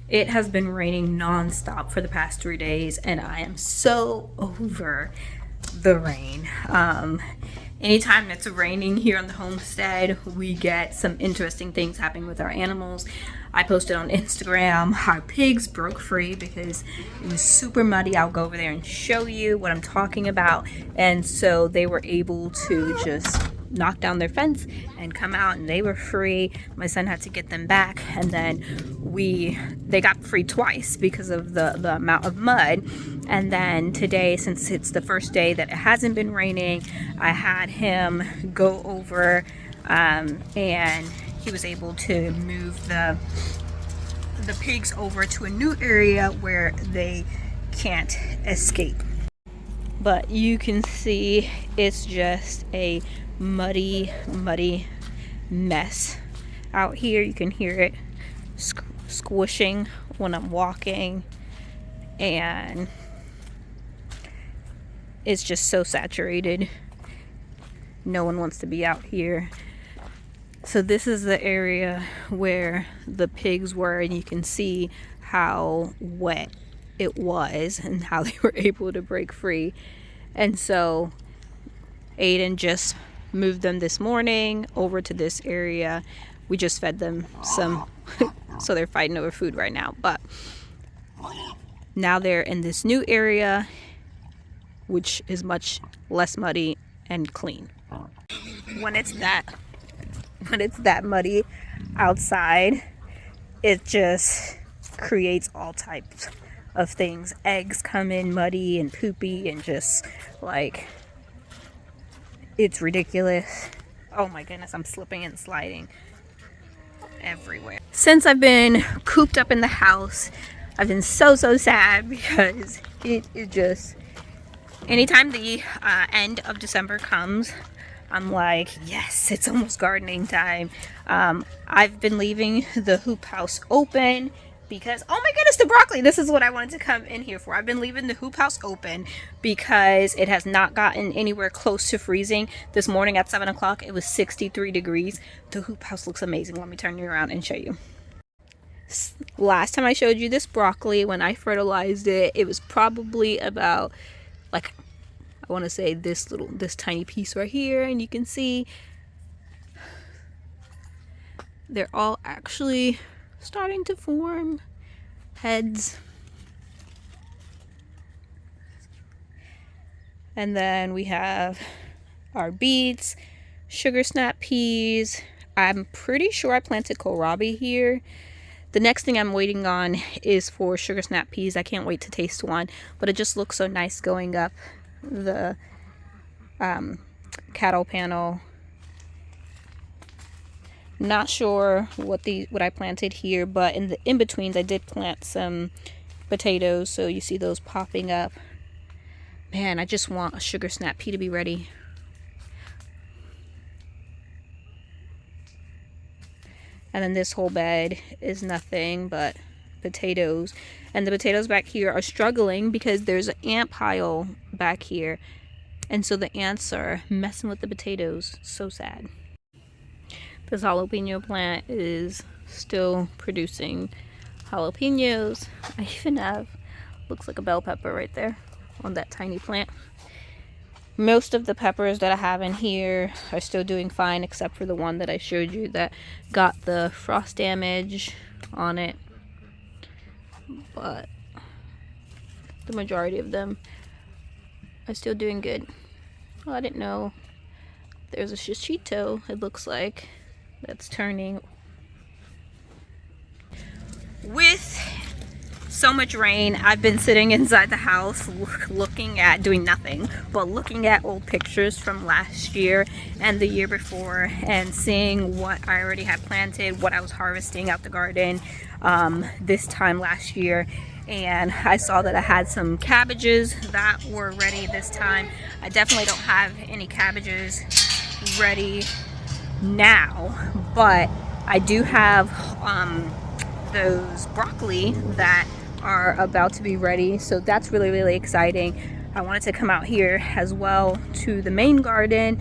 It has been raining nonstop for the past 3 days, and I am so over the rain. Anytime it's raining here on the homestead, we get some interesting things happening with our animals. I posted on Instagram, our pigs broke free because it was super muddy. I'll go over there and show you what I'm talking about. And so they were able to just knock down their fence and come out, and they were free. My son had to get them back, and then they got free twice because of the amount of mud. And then today, since it's the first day that it hasn't been raining, I had him go over and he was able to move the pigs over to a new area where they can't escape. But you can see it's just a muddy mess out here. You can hear it squishing when I'm walking, and it's just so saturated. No one wants to be out here. So this is the area where the pigs were, and you can see how wet it was and how they were able to break free. And so Aiden just moved them this morning over to this area. We just fed them some so they're fighting over food right now, but now they're in this new area, which is much less muddy and clean. When it's that muddy outside, it just creates all types of things. Eggs come in muddy and poopy, and just like, it's ridiculous. Oh my goodness, I'm slipping and sliding everywhere. Since I've been cooped up in the house, I've been so sad because it just, anytime the end of December comes, I'm like, yes, it's almost gardening time. I've been leaving the hoop house open because, oh my goodness, the broccoli, this is what I wanted to come in here for. I've been leaving the hoop house open because it has not gotten anywhere close to freezing. This morning at 7 o'clock, it was 63 degrees. The hoop house looks amazing. Let me turn you around and show you. Last time I showed you this broccoli, when I fertilized it, it was probably about, like, I want to say this tiny piece right here, and you can see they're all actually starting to form heads. And then we have our beets, sugar snap peas. I'm pretty sure I planted kohlrabi here. The next thing I'm waiting on is for sugar snap peas. I can't wait to taste one, but it just looks so nice going up the cattle panel. Not sure what I planted here, but in the in-betweens I did plant some potatoes, so you see those popping up. Man, I just want a sugar snap pea to be ready. And then this whole bed is nothing but potatoes. And the potatoes back here are struggling because there's an ant pile back here. And so the ants are messing with the potatoes. So sad. This jalapeno plant is still producing jalapenos. I even have, looks like a bell pepper right there on that tiny plant. Most of the peppers that I have in here are still doing fine, except for the one that I showed you that got the frost damage on it. But the majority of them are still doing good. Oh, I didn't know there's a shishito, it looks like, that's turning. With so much rain, I've been sitting inside the house looking at, doing nothing but looking at old pictures from last year and the year before, and seeing what I already had planted, what I was harvesting out the garden this time last year. And I saw that I had some cabbages that were ready this time. I definitely don't have any cabbages ready now, but I do have those broccoli that are about to be ready, so that's really exciting. I wanted to come out here as well to the main garden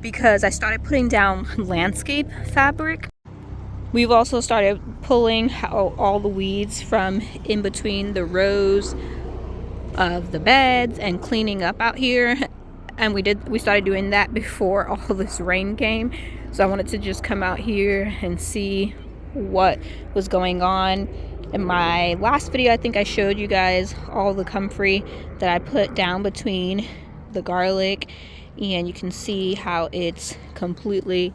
because I started putting down landscape fabric. We've also started pulling out all the weeds from in between the rows of the beds and cleaning up out here. And we started doing that before all this rain came. So I wanted to just come out here and see what was going on. In my last video, I think I showed you guys all the comfrey that I put down between the garlic, and you can see how it's completely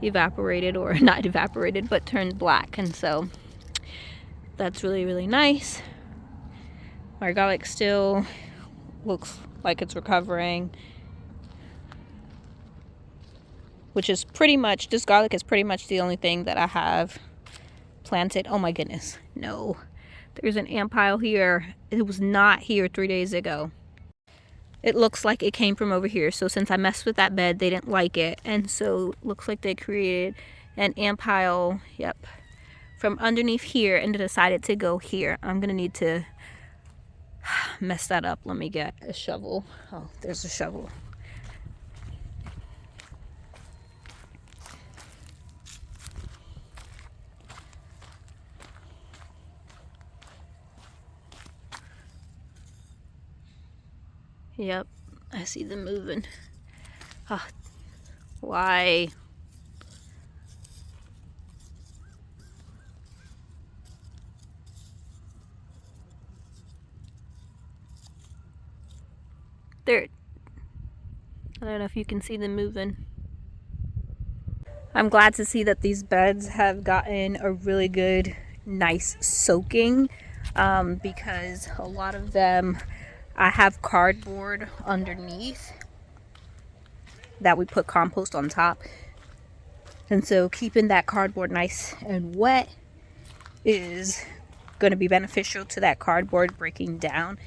evaporated, or not evaporated, but turned black. And so that's really, really nice. My garlic still looks like it's recovering, which is pretty much, this garlic is pretty much the only thing that I have planted. Oh my goodness, no, there's an ant pile here. It was not here 3 days ago. It looks like it came from over here. So since I messed with that bed, they didn't like it, and so it looks like they created an ant pile, yep, from underneath here, and decided to go here. I'm gonna need to mess that up. Let me get a shovel. Oh, there's a shovel. Yep, I see them moving. Oh, why? There. I don't know if you can see them moving. I'm glad to see that these beds have gotten a really good, nice soaking, because a lot of them, I have cardboard underneath that we put compost on top. And so keeping that cardboard nice and wet is going to be beneficial to that cardboard breaking down.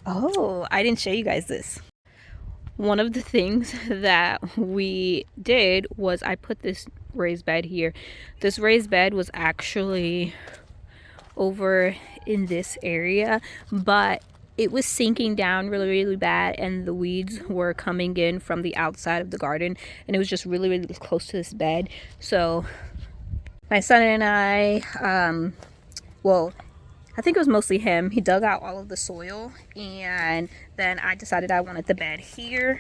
Oh, I didn't show you guys this. One of the things that we did was I put this raised bed here. This raised bed was actually over in this area, but it was sinking down really, really bad, and the weeds were coming in from the outside of the garden, and it was just really, really close to this bed. So my son and I, well, I think it was mostly him, he dug out all of the soil, and then I decided I wanted the bed here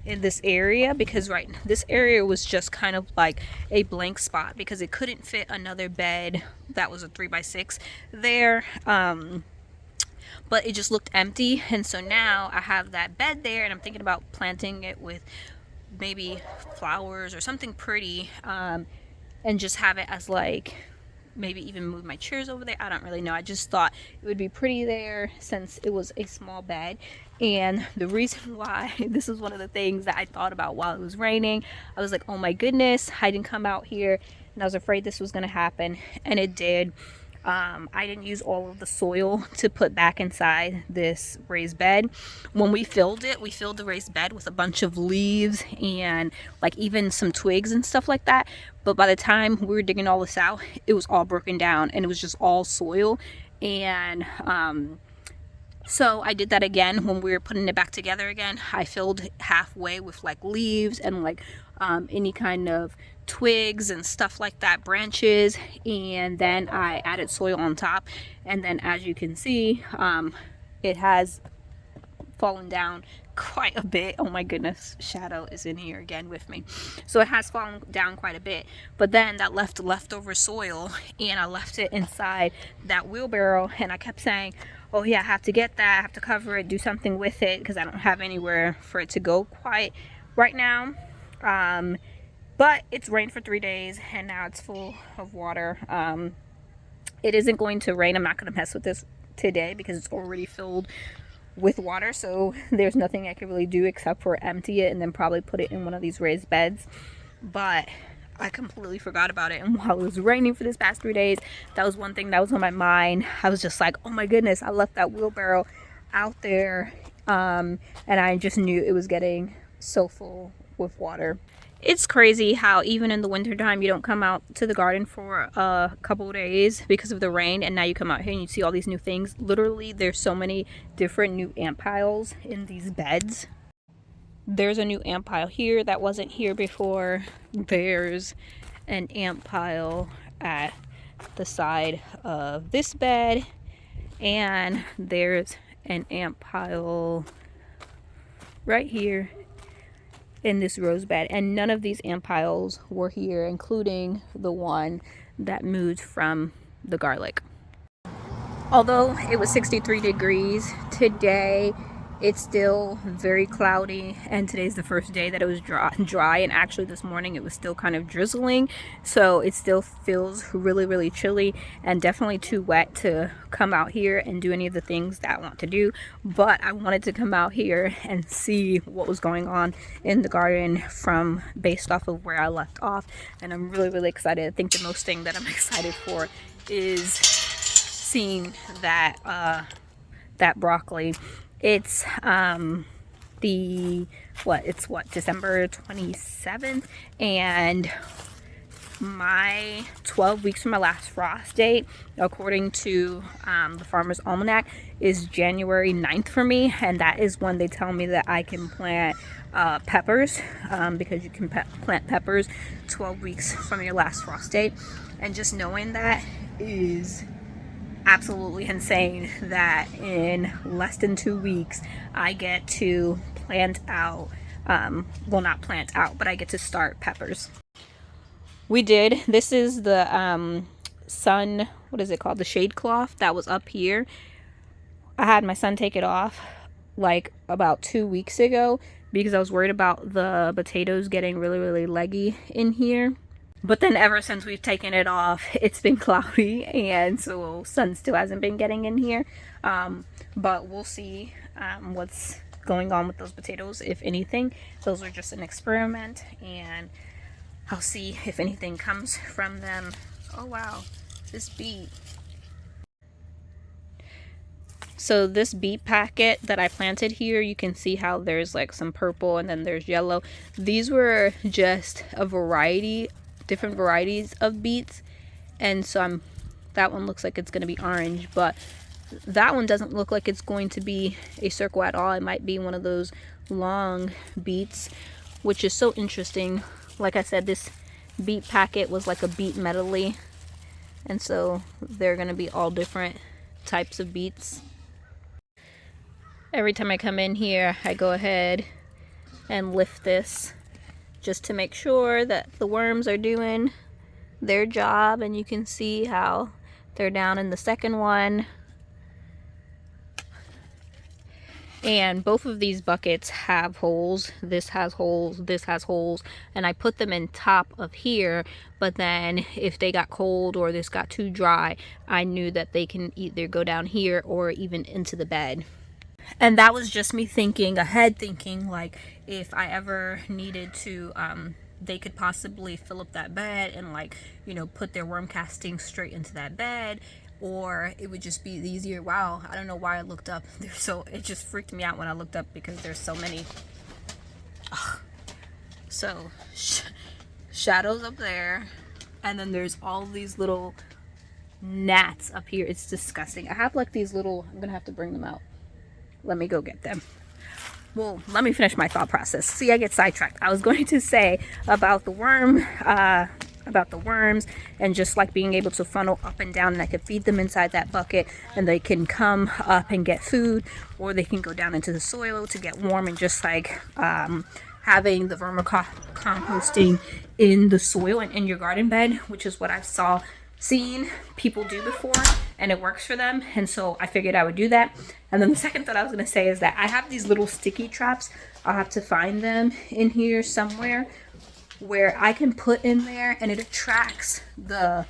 in this area, because this area was just kind of like a blank spot because it couldn't fit another bed that was a 3x6 there. But it just looked empty, and so now I have that bed there, and I'm thinking about planting it with maybe flowers or something pretty, and just have it as like, maybe even move my chairs over there. I don't really know. I just thought it would be pretty there since it was a small bed. And the reason why, this is one of the things that I thought about while it was raining. I was like, oh my goodness, I didn't come out here, and I was afraid this was going to happen, and it did. I didn't use all of the soil to put back inside this raised bed. When we filled it, we filled the raised bed with a bunch of leaves and like even some twigs and stuff like that. But by the time we were digging all this out, it was all broken down and it was just all soil. And so I did that again when we were putting it back together again. I filled halfway with like leaves and like any kind of twigs and stuff like that, branches, and then I added soil on top. And then as you can see, it has fallen down quite a bit. Oh my goodness, Shadow is in here again with me. So it has fallen down quite a bit, but then that left leftover soil, and I left it inside that wheelbarrow, and I kept saying, oh yeah, I have to get that, I have to cover it, do something with it, because I don't have anywhere for it to go quite right now. But it's rained for 3 days, and now it's full of water. It isn't going to rain. I'm not going to mess with this today because it's already filled with water, so there's nothing I can really do except for empty it and then probably put it in one of these raised beds. But I completely forgot about it, and while it was raining for this past 3 days, that was one thing that was on my mind. I was just like, oh my goodness, I left that wheelbarrow out there, and I just knew it was getting so full with water. It's crazy how even in the wintertime you don't come out to the garden for a couple of days because of the rain, and now you come out here and you see all these new things. Literally, there's so many different new ant piles in these beds. There's a new ant pile here that wasn't here before. There's an ant pile at the side of this bed, and there's an ant pile right here in this rose bed, and none of these ant piles were here, including the one that moved from the garlic. Although it was 63 degrees today, it's still very cloudy, and today's the first day that it was dry, and actually this morning it was still kind of drizzling, so it still feels really chilly and definitely too wet to come out here and do any of the things that I want to do. But I wanted to come out here and see what was going on in the garden based off of where I left off, and I'm really excited. I think the most thing that I'm excited for is seeing that that broccoli. It's December 27th, and my 12 weeks from my last frost date, according to the Farmer's Almanac, is January 9th for me, and that is when they tell me that I can plant peppers, because you can plant peppers 12 weeks from your last frost date. And just knowing that is absolutely insane, that in less than 2 weeks I get to plant out, well, not plant out, but I get to start peppers. This is the what is it called, the shade cloth that was up here. I had my son take it off like about 2 weeks ago because I was worried about the potatoes getting really leggy in here. But then ever since we've taken it off, it's been cloudy, and so sun still hasn't been getting in here. But we'll see what's going on with those potatoes, if anything. Those are just an experiment, and I'll see if anything comes from them. Oh wow, this beet. So this beet packet that I planted here, you can see how there's like some purple and then there's yellow. These were just a different varieties of beets, and so that one looks like it's going to be orange, but that one doesn't look like it's going to be a circle at all. It might be one of those long beets, which is so interesting. Like I said, this beet packet was like a beet medley, and so they're going to be all different types of beets. Every time I come in here, I go ahead and lift this just to make sure that the worms are doing their job, and you can see how they're down in the second one. And both of these buckets have holes. This has holes, this has holes, and I put them in top of here, but then if they got cold or this got too dry, I knew that they can either go down here or even into the bed. And that was just me thinking ahead, thinking like if I ever needed to, they could possibly fill up that bed and, like, you know, put their worm casting straight into that bed, or it would just be easier. Wow, I don't know why I looked up. It just freaked me out when I looked up because there's so many. Ugh. So shadows up there, and then there's all these little gnats up here. It's disgusting. I have like these little, I'm gonna have to bring them out. Let me go get them. Well, let me finish my thought process. See, I get sidetracked. I was going to say about the worms, and just like being able to funnel up and down, and I could feed them inside that bucket, and they can come up and get food, or they can go down into the soil to get warm, and just like having the vermicomposting in the soil and in your garden bed, which is what I've seen people do before, and it works for them. And so I figured I would do that. And then the second thought I was going to say is that I have these little sticky traps. I'll have to find them in here somewhere where I can put in there, and it attracts the,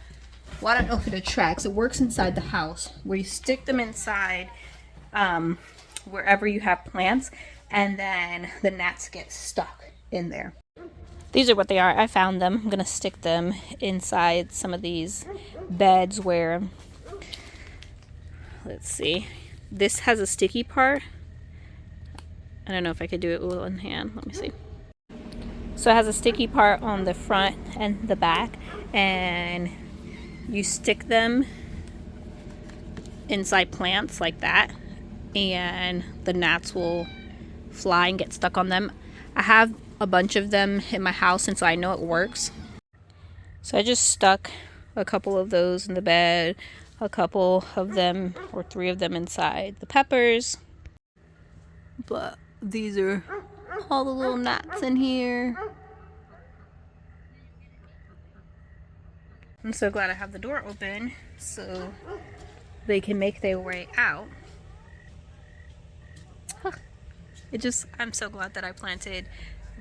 well, I don't know if it attracts, it works inside the house where you stick them inside wherever you have plants, and then the gnats get stuck in there. These are what they are. I found them. I'm going to stick them inside some of these beds where, let's see, this has a sticky part. I don't know if I could do it with one hand. Let me see. So it has a sticky part on the front and the back, and you stick them inside plants like that, and the gnats will fly and get stuck on them. I have a bunch of them in my house, and so I know it works. So I just stuck a couple of those in the bed, a couple of them or 3 of them inside the peppers. But these are all the little gnats in here. I'm so glad I have the door open so they can make their way out. I'm so glad that I planted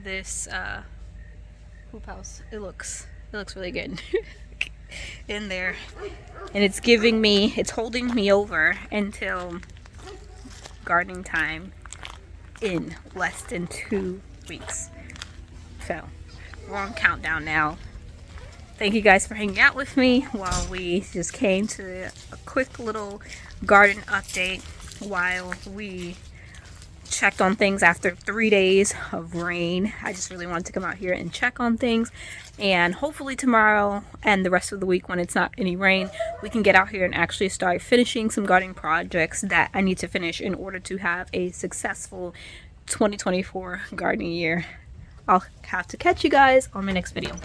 this hoop house. It looks really good in there, and it's holding me over until gardening time in less than 2 weeks. So we're on countdown now. Thank you guys for hanging out with me while we just came to a quick little garden update while we checked on things after 3 days of rain. I just really wanted to come out here and check on things, and hopefully tomorrow and the rest of the week when it's not any rain, we can get out here and actually start finishing some gardening projects that I need to finish in order to have a successful 2024 gardening year. I'll have to catch you guys on my next video.